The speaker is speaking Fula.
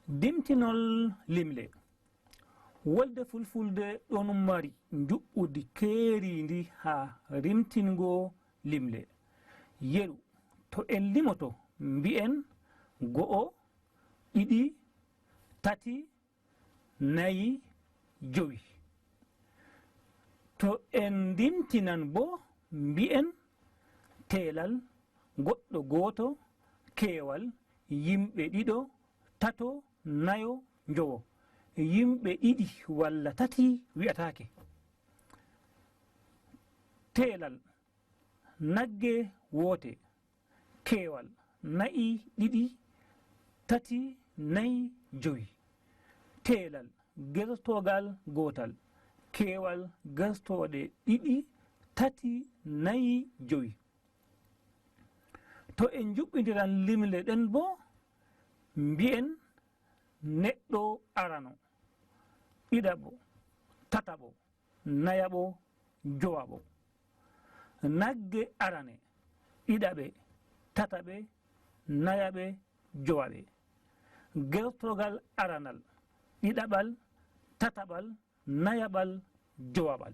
dimtinol limle wolde fulfulde ɗon mari juɓɓudi keerindi ha rimtingo limle yeru to en limoto mbi'en go'o ɗiɗi tati nayi jowi to en dimtinan bo mbi'en teelal goɗɗo gooto keewal yimɓe ɗiɗo tato nayo njowo yimɓe ɗiɗi walla tati wi'atake teelal nagge woote keewal nayi ɗiɗi tati nayi jowi teelal gertogal gootal keewal gertoɗe ɗiɗi tati nayi jowi to en juɓɓidiran limle ɗen bo mbi'en neɗɗo arano ɗiɗaɓo tataɓo nayaɓo jowaɓo nagge arane ɗiɗaɓe tataɓe nayaɓe jowaɓe gertogal aranal ɗiɗaɓal tataɓal nayaɓal jowaɓal